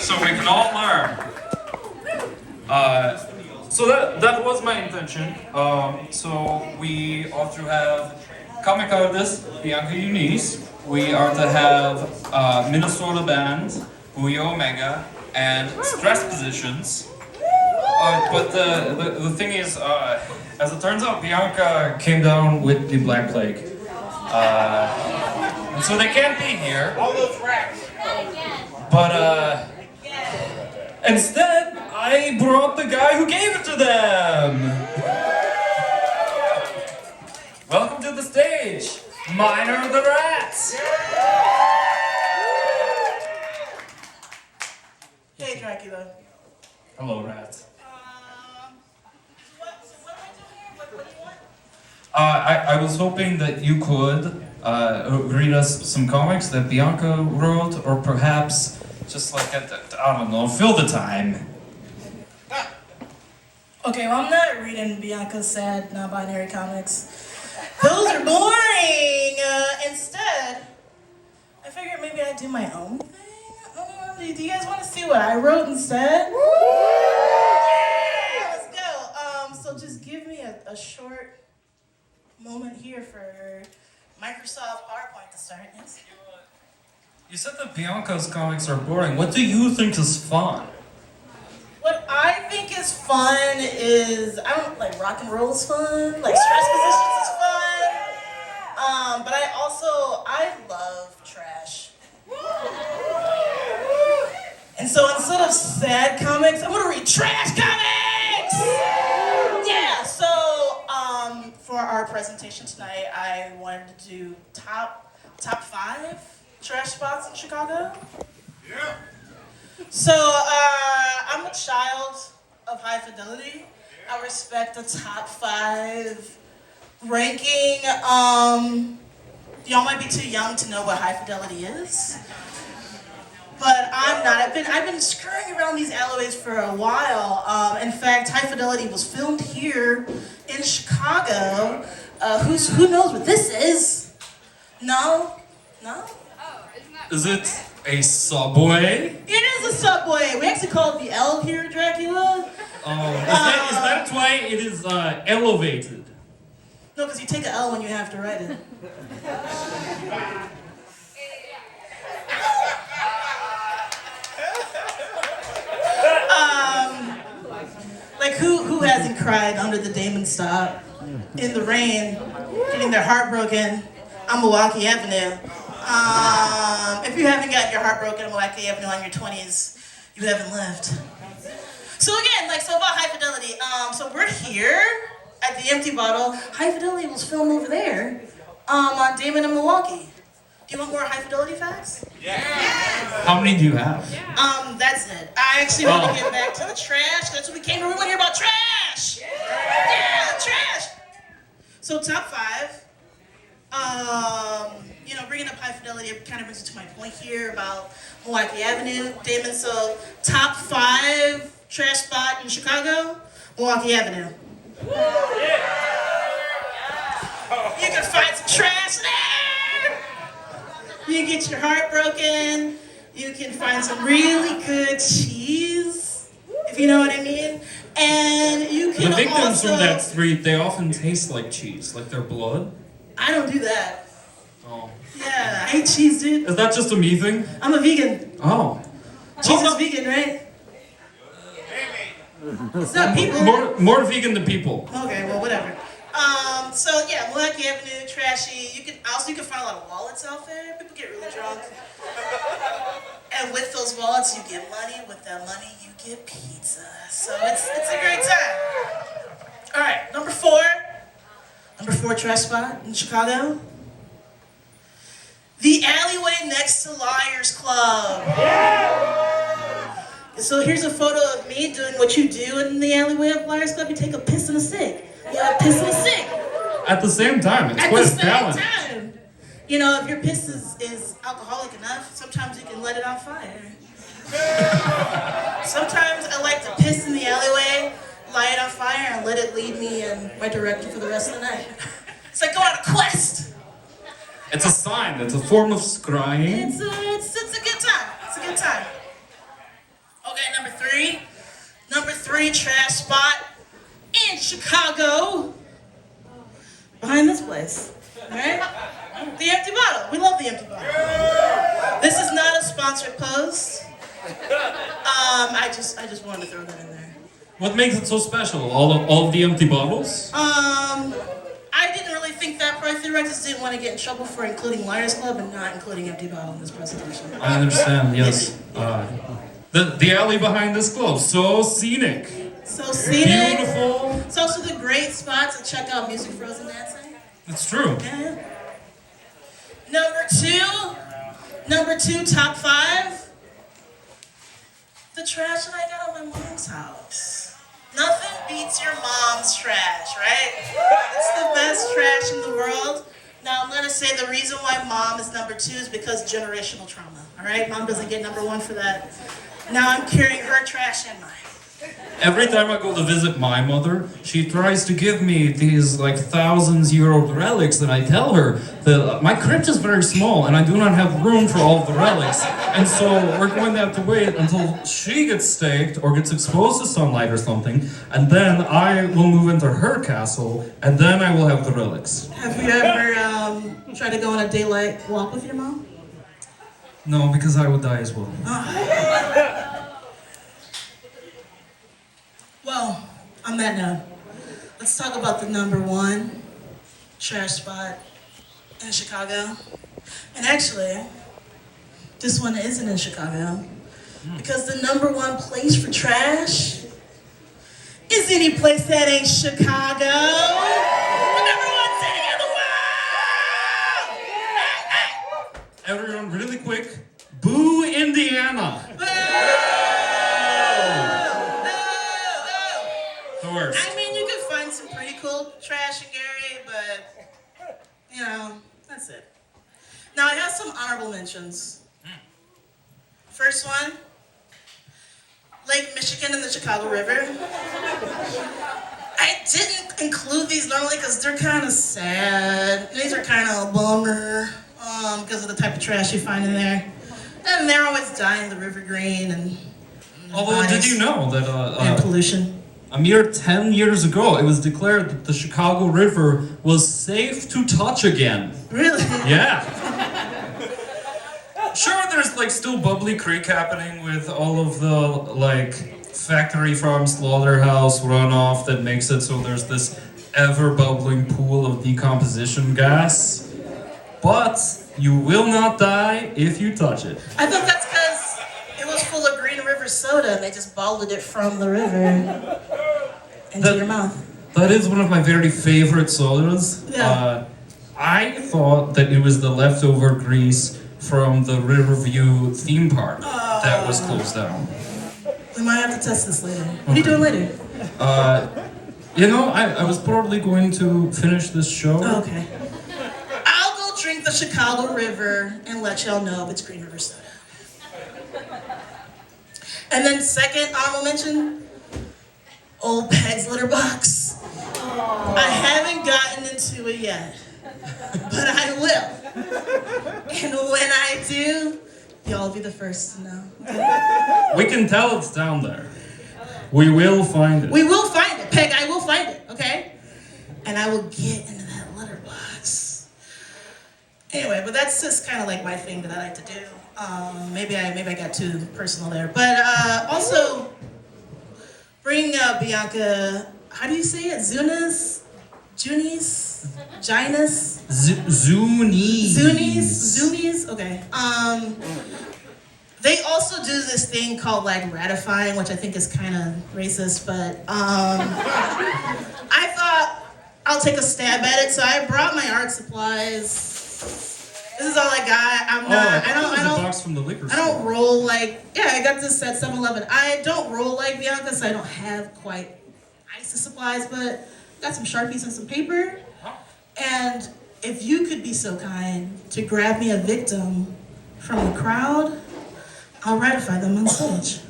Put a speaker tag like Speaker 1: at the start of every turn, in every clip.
Speaker 1: so we can all learn. So that was my intention. So we are to have comic artist Bianca XUNISE. We are to have Minnesota band Buio Omega and stress positions. But the thing is, as it turns out, Bianca came down with the Black Plague. And so they can't be here.
Speaker 2: All those rats.
Speaker 1: But instead, I brought the guy who gave it to them. Welcome to the stage, Minor the Rats.
Speaker 3: Hey, Dracula.
Speaker 1: Hello, rats.
Speaker 3: What am I doing here? What do you want?
Speaker 1: I was hoping that you could read us some comics that Bianca wrote, or perhaps just like, I don't know, fill the time.
Speaker 3: Okay, well, I'm not reading Bianca's sad, non-binary comics. Those are boring! Instead, I figured maybe I'd do my own thing. Do you guys want to see what I wrote instead? Yeah, let's go. So just give me a short moment here for Microsoft PowerPoint to start. Yes?
Speaker 1: You said that Bianca's comics are boring. What do you think is fun?
Speaker 3: What I think is fun is, I don't like rock and roll is fun, like stress positions is fun. But I love trash. And so instead of sad comics, I'm gonna read trash comics! Yeah, so for our presentation tonight, I wanted to do top 5 trash spots in Chicago.
Speaker 2: Yeah.
Speaker 3: So, I'm a child of high fidelity. I respect the top 5 ranking. Y'all might be too young to know what high fidelity is. But I'm not. I've been scurrying around these alleyways for a while. In fact, High Fidelity was filmed here in Chicago. Who knows what this is? No?
Speaker 1: Is it a subway?
Speaker 3: It is a subway. We actually call it the L here at Dracula.
Speaker 1: Oh, is that why it is elevated?
Speaker 3: No, because you take an L when you have to write it. Like who hasn't cried under the Damon stop in the rain, getting their heart broken on Milwaukee Avenue? If you haven't gotten your heart broken on Milwaukee Avenue on your 20s, you haven't lived. So again, so about High Fidelity. So we're here at the Empty Bottle. High Fidelity was filmed over there on Damon and Milwaukee. Do you want more High Fidelity facts?
Speaker 2: Yeah.
Speaker 1: How many do you have?
Speaker 3: That's it. I actually want to get back to the trash. That's what we came here. We want to hear about trash. Yeah, trash. So top 5. Bringing up High Fidelity, it kind of brings it to my point here about Milwaukee Avenue, Damon. So top 5 trash spot in Chicago, Milwaukee Avenue. You can find some trash there. You can get your heart broken. You can find some really good cheese, if you know what I mean. And you can
Speaker 1: The victims
Speaker 3: also...
Speaker 1: from that street, they often taste like cheese, like their blood.
Speaker 3: I don't do that.
Speaker 1: Oh.
Speaker 3: Yeah, I hate cheese, dude.
Speaker 1: Is that just a me thing?
Speaker 3: I'm a vegan.
Speaker 1: Oh.
Speaker 3: Cheese is vegan, right? It's not people.
Speaker 1: More vegan than people.
Speaker 3: Okay, well, whatever. So yeah, Milwaukee Avenue, trashy. You can find a lot of wallets out there. People get really drunk. And with those wallets, you get money. With that money, you get pizza. So it's a great time. All right, number 4 trash spot in Chicago. The alleyway next to Liars Club. Yeah. So here's a photo of me doing what you do in the alleyway of Liars Club. You take a piss and a cig. Yeah, piss and a cig.
Speaker 1: At the same time, it's quite a talent.
Speaker 3: At the same time. You know, if your piss is alcoholic enough, sometimes you can let it on fire. Sometimes I like to piss in the alleyway, light it on fire, and let it lead me in my direction for the rest of the night. It's like going on a quest.
Speaker 1: It's a sign. It's a form of scrying.
Speaker 3: It's a good time. It's a good time. every trash spot in Chicago behind this place. Alright? The empty bottle. We love the empty bottle. This is not a sponsored post. I just wanted to throw that in there.
Speaker 1: What makes it so special? All of the empty bottles?
Speaker 3: I didn't really think that probably through. I just didn't want to get in trouble for including Liars Club and not including empty bottle in this presentation.
Speaker 1: I understand, yes. The alley behind this club, so scenic.
Speaker 3: So scenic.
Speaker 1: Beautiful.
Speaker 3: It's also the great spot to check out Music Frozen Dancing.
Speaker 1: It's true.
Speaker 3: Yeah. Number two, top 5. The trash that I got at my mom's house. Nothing beats your mom's trash, right? It's the best trash in the world. Now I'm gonna say the reason why mom is number 2 is because generational trauma, all right? Mom doesn't get number 1 for that. Now I'm carrying her trash and mine.
Speaker 1: Every time I go to visit my mother, she tries to give me these like thousands-year-old relics, and I tell her that my crypt is very small and I do not have room for all of the relics. And so we're going to have to wait until she gets staked or gets exposed to sunlight or something, and then I will move into her castle, and then I will have the relics.
Speaker 3: Have you ever tried to go on a daylight walk with your mom?
Speaker 1: No, because I would die as well.
Speaker 3: Well, on that note, let's talk about the number 1 trash spot in Chicago. And actually, this one isn't in Chicago, because the number 1 place for trash is any place that ain't Chicago. The number 1 city in the world!
Speaker 1: Everyone, really quick, boo Indiana! The worst.
Speaker 3: I mean, you could find some pretty cool trash in Gary, but, you know, that's it. Now, I have some honorable mentions. First one, Lake Michigan and the Chicago River. I didn't include these normally because they're kind of sad. These are kind of a bummer because of the type of trash you find in there. And they're always dyeing the river green and
Speaker 1: Although, did you know that
Speaker 3: and pollution.
Speaker 1: A mere 10 years ago, it was declared that the Chicago River was safe to touch again.
Speaker 3: Really?
Speaker 1: Yeah. Sure, there's like still Bubbly Creek happening with all of the like factory farm slaughterhouse runoff that makes it so there's this ever-bubbling pool of decomposition gas. But you will not die if you touch it.
Speaker 3: I thought that's because it was full of Green River soda and they just bottled it from the river into your mouth.
Speaker 1: That is one of my very favorite sodas.
Speaker 3: Yeah.
Speaker 1: I thought that it was the leftover grease from the Riverview theme park that was closed down.
Speaker 3: We might have to test this later. What are you doing later?
Speaker 1: You know, I was probably going to finish this show.
Speaker 3: Oh, okay. I'll go drink the Chicago River and let y'all know if it's Green River soda. And then second honorable mention, Old Peg's litter box. I haven't gotten into it yet, but I will. And when I do, y'all will be the first to know. Okay?
Speaker 1: We can tell it's down there. We will find it.
Speaker 3: We will find it, Peg. I will find it, okay? And I will get into that litter box. Anyway, but that's just kind of like my thing that I like to do. Maybe I got too personal there, but also bring Bianca. How do you say it? Zunis, Ginus, Zunies. Okay. They also do this thing called like ratifying, which I think is kind of racist, but I thought I'll take a stab at it, so I brought my art supplies. This is all I got. I don't
Speaker 1: box from the liquor store.
Speaker 3: I don't roll like, I got this at 7-Eleven. I don't roll like Bianca, so I don't have quite ISIS supplies, but got some Sharpies and some paper. And if you could be so kind to grab me a victim from the crowd, I'll ratify them on stage.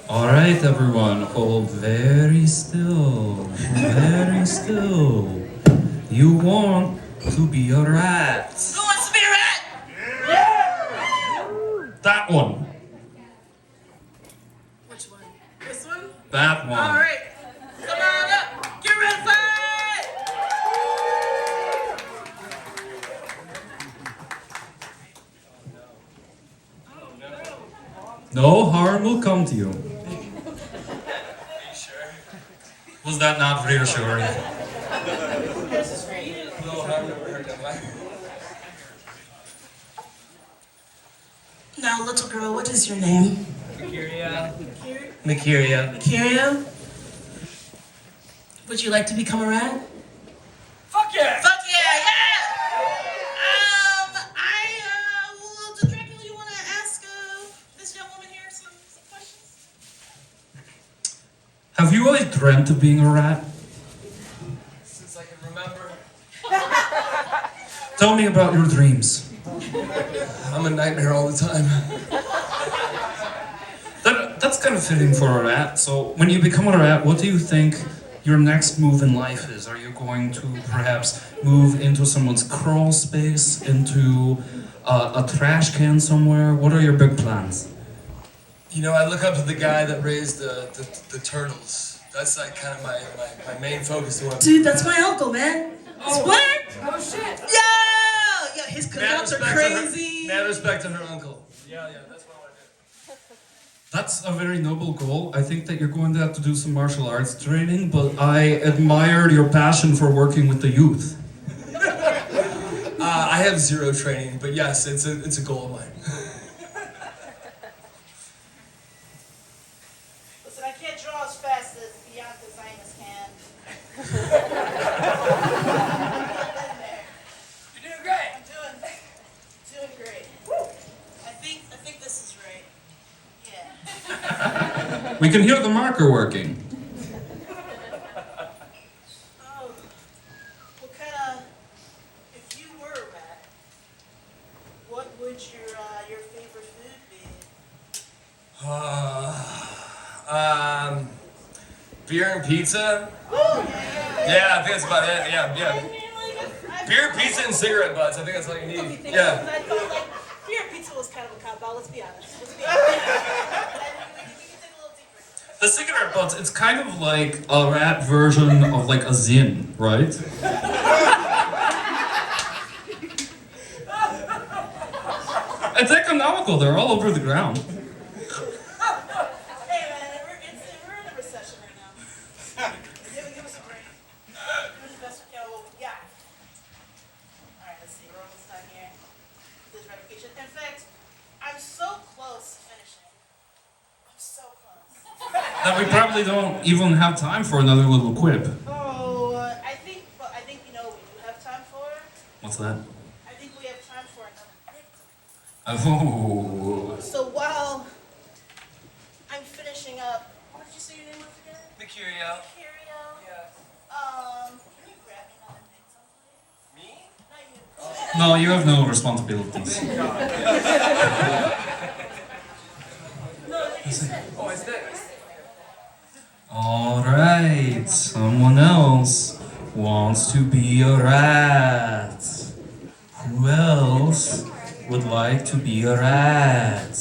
Speaker 1: All right, everyone, hold very still, very still. You want to be a rat.
Speaker 3: Who wants to be a rat?
Speaker 1: That one.
Speaker 3: Which one? This one?
Speaker 1: That one.
Speaker 3: All right, come on up. Get ready, fight!
Speaker 1: No harm will come to you.
Speaker 2: Are you sure?
Speaker 1: Was that not reassuring?
Speaker 3: This is for you.
Speaker 2: No, I've never heard that one.
Speaker 3: Now, little girl, what is your name?
Speaker 2: Makiria.
Speaker 3: Kyria? Would you like to become a rat?
Speaker 2: Fuck yeah!
Speaker 3: Fuck yeah, well, Dracula, you want to ask this young woman here some questions?
Speaker 1: Have you always dreamt of being a rat?
Speaker 2: Since I can remember.
Speaker 1: Tell me about your dreams.
Speaker 2: I'm a nightmare all the time.
Speaker 1: That's kind of fitting for a rat. So when you become a rat, what do you think your next move in life is? Are you going to perhaps move into someone's crawl space, into a trash can somewhere? What are your big plans?
Speaker 2: You know, I look up to the guy that raised the turtles. That's like kind of my main focus.
Speaker 3: Dude, that's my uncle, man. What?
Speaker 4: Oh shit!
Speaker 3: Yo, his
Speaker 2: Mad
Speaker 3: cookouts are
Speaker 2: respect to her-
Speaker 3: crazy.
Speaker 2: Mad respect to her uncle. Yeah, that's what I want to do.
Speaker 1: That's a very noble goal. I think that you're going to have to do some martial arts training, but I admired your passion for working with the youth.
Speaker 2: I have zero training, but yes, it's a goal of mine.
Speaker 3: Listen, I can't draw as fast as BIANCA can.
Speaker 4: You're doing great.
Speaker 3: I'm doing great. I think this is right. Yeah.
Speaker 1: We can hear the marker working.
Speaker 3: Oh, what kind of? If you were a rat, what would your favorite food be?
Speaker 2: Beer and pizza.
Speaker 3: Oh,
Speaker 2: Yeah, I think that's about it. Yeah.
Speaker 3: I
Speaker 2: Beer, pizza, and cigarette butts. I think that's all you need. Yeah.
Speaker 3: I thought like beer and pizza was kind of a cop out. Let's be honest. We can dig a little deeper.
Speaker 1: The cigarette butts, it's kind of like a rat version of like a zin, right? It's economical, they're all over the ground.
Speaker 3: Hey man, we're in a recession right now. Give us a break. Do the best we can with what we got. Alright, let's see, we're almost done here. This ratification. In fact, I'm so close to finishing. I'm so close.
Speaker 1: That we probably don't even have time for another little quip.
Speaker 3: Oh, I think you know what we do have time for.
Speaker 1: What's that?
Speaker 3: I think we have time for another victim.
Speaker 1: Oh.
Speaker 3: So while I'm finishing up, what did you say your name was again?
Speaker 2: Mercurio.
Speaker 3: Curio.
Speaker 2: Yeah.
Speaker 3: Can you grab me another victim, please?
Speaker 2: Me?
Speaker 3: Not you.
Speaker 1: No, you have no responsibilities.
Speaker 2: Oh, it's this.
Speaker 1: Alright, someone else wants to be a rat. Who else would like to be a rat?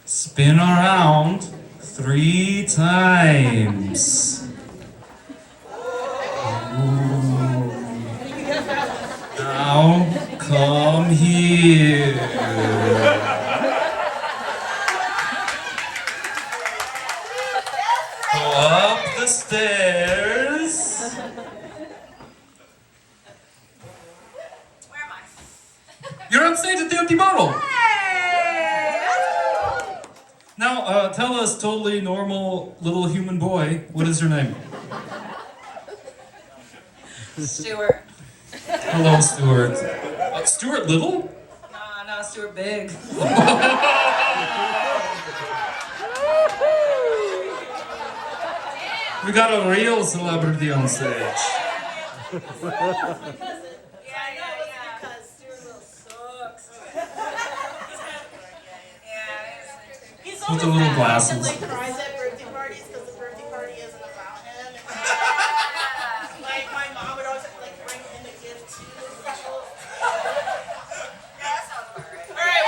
Speaker 1: Spin around 3 times. Ooh. Now come here. Go up the stairs.
Speaker 4: Where am I?
Speaker 1: You're on stage at the Empty Bottle. Now, tell us, totally normal little human boy, what is your name?
Speaker 4: Stuart.
Speaker 1: Hello, Stuart. Stuart Little?
Speaker 4: No, Stuart Big.
Speaker 1: We got a real celebrity on stage.
Speaker 3: Yeah, I know it's because Stuart Little sucks. He's
Speaker 1: With the little glasses.
Speaker 3: Like cries at birthday parties because the birthday party isn't about him. Like my mom would always like bring him a gift too.
Speaker 4: That sounds about right.
Speaker 3: All right.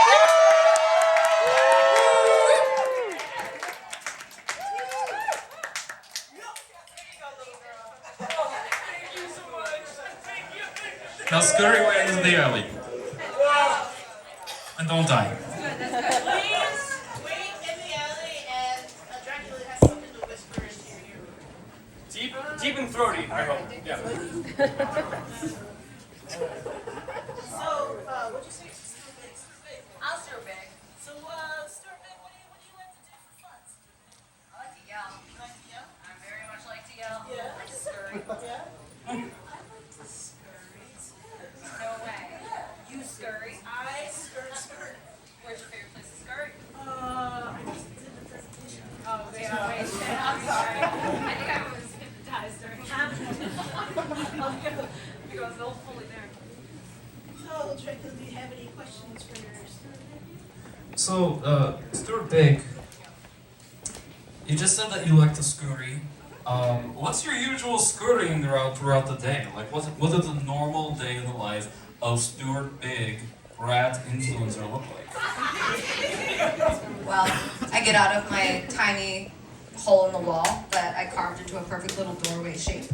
Speaker 1: Now scurry away into the alley. And don't die.
Speaker 3: Please wait in the alley, and Dracula has something to whisper into your ear.
Speaker 5: Deep and throaty, I hope. Yeah.
Speaker 3: So, what'd you say? Stuart Big. Stuart Big.
Speaker 4: I'll Stuart Big.
Speaker 3: So, Stuart Big, what do you like to do for fun?
Speaker 4: I like to yell.
Speaker 3: You like to yell?
Speaker 4: I very much like to yell.
Speaker 3: Yeah.
Speaker 4: I like to scurry.
Speaker 3: Yeah.
Speaker 4: No way. You scurry.
Speaker 3: I skirt.
Speaker 4: Where's your favorite place to scurry?
Speaker 3: I just did the presentation.
Speaker 4: Oh, yeah, wait. I'm sorry. I think I was hypnotized during that. Because I was fully there.
Speaker 3: So, Dracula, do you have any questions for your Stuart Big?
Speaker 1: So, Stuart Big, you just said that you like to scurry. What's your usual scurrying throughout the day? Like, what does a normal day in the life of Stuart Big, rat influencer look like?
Speaker 6: Well, I get out of my tiny hole in the wall that I carved into a perfect little doorway shape.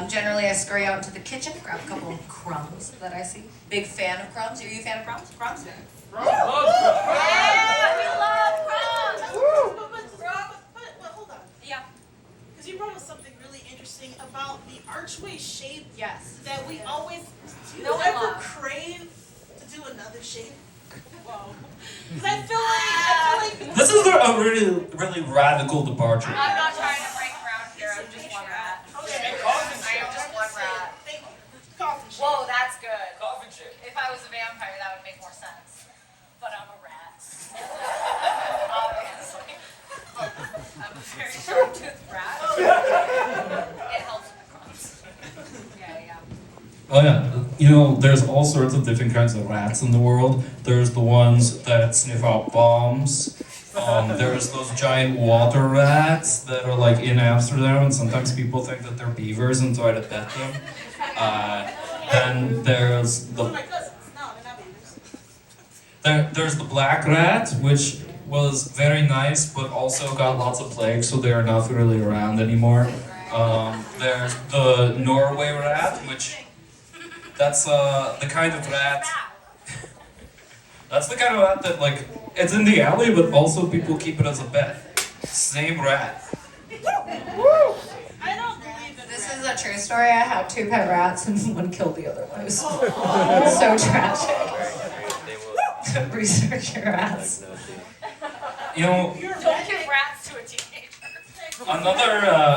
Speaker 6: Generally, I scurry out into the kitchen, grab a couple of crumbs that I see. Big fan of crumbs. Are you a fan of crumbs? Crumbs?
Speaker 4: Yeah, we love crumbs.
Speaker 3: But hold on.
Speaker 4: Yeah.
Speaker 3: Because you brought us something really interesting about the archway shape
Speaker 4: Yes.
Speaker 3: that we always. Do you
Speaker 4: No one
Speaker 3: ever
Speaker 4: loves.
Speaker 3: crave to do another shape? Whoa. Because I feel like.
Speaker 1: This is a really radical departure.
Speaker 4: I'm not trying to break ground here. I'm just one rat.
Speaker 3: Okay.
Speaker 4: I am just one rat.
Speaker 3: Thank you. Coffin shape.
Speaker 4: Whoa, that's good.
Speaker 5: Coffin shape.
Speaker 4: If I was a vampire, that would make more sense. But I'm a rat. Obviously. I'm a very sharp-toothed rat. It helps with the crumbs. Yeah.
Speaker 1: Oh yeah, you know, there's all sorts of different kinds of rats in the world. There's the ones that sniff out bombs. There's those giant water rats that are like in Amsterdam, and sometimes people think that they're beavers and try to pet them. Then there's
Speaker 3: One of
Speaker 1: the
Speaker 3: my cousins. No, they're not babies.
Speaker 1: there's the black rat, which was very nice, but also got lots of plagues, so they are not really around anymore. There's the Norway rat, which that's the kind of rat. That's the kind of rat that, like, it's in the alley, but also people keep it as a pet. Same rat.
Speaker 3: I don't believe in
Speaker 6: This
Speaker 3: rats.
Speaker 6: is a true story. I have 2 pet rats and one killed the other one. It was so tragic. Research your rats.
Speaker 1: You know,
Speaker 4: Don't give rats to a teenager.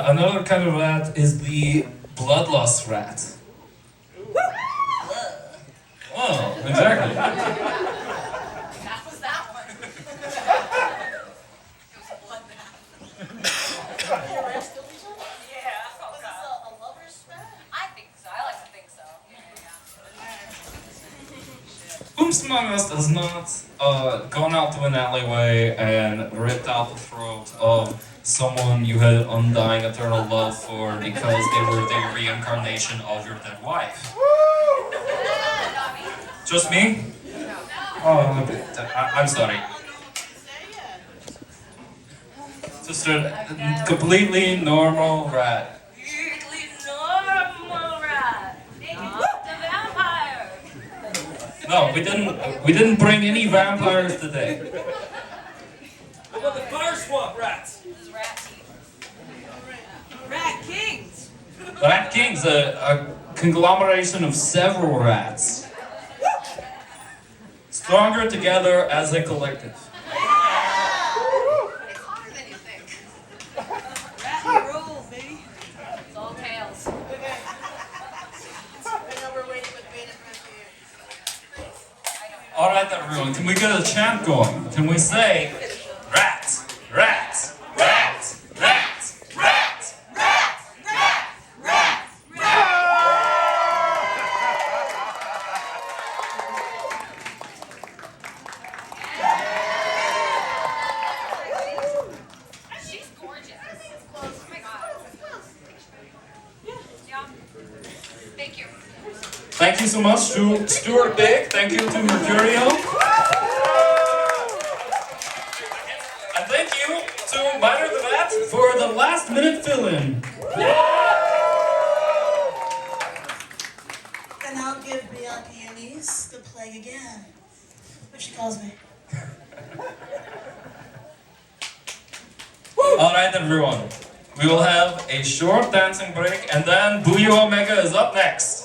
Speaker 1: another kind of rat is the bloodlust rat. Oh, exactly.
Speaker 4: That was that one. It was a bloodbath.
Speaker 3: Your rats kill each other?
Speaker 4: Yeah. Oh,
Speaker 3: Was this
Speaker 4: God.
Speaker 3: a lover's rat?
Speaker 4: I think so. I like to think so. Yeah.
Speaker 1: Whom among us has not gone out to an alleyway and ripped out the throat of someone you had undying eternal love for because they were the reincarnation of your dead wife? Just me? Oh, okay. I'm sorry.
Speaker 3: I don't know what to say yet.
Speaker 1: Just a completely normal rat.
Speaker 4: Completely normal rat. Not the vampire.
Speaker 1: No, we didn't bring any vampires today.
Speaker 5: How about the fire swamp rats?
Speaker 4: This is rat teeth.
Speaker 3: Rat kings.
Speaker 1: Rat King's a conglomeration of several rats. Stronger together as a collective.
Speaker 6: It's hotter than you think.
Speaker 3: Rat roll, baby.
Speaker 4: It's all tails.
Speaker 3: Okay. I know we're waiting with bated breath here.
Speaker 1: Alright everyone, can we get a chant going? Can we say rat, rat, rat, rat, rat, rat, rat, rat, rat.
Speaker 4: She's gorgeous. Oh my God. Yeah. Thank you.
Speaker 1: Thank you so much to Stuart Big, thank you to Mercurio. And thank you to Minor the Rat for the last minute fill-in.
Speaker 3: And now leg again. If she calls me.
Speaker 1: Alright everyone, we will have a short dancing break and then Booyah Omega is up next.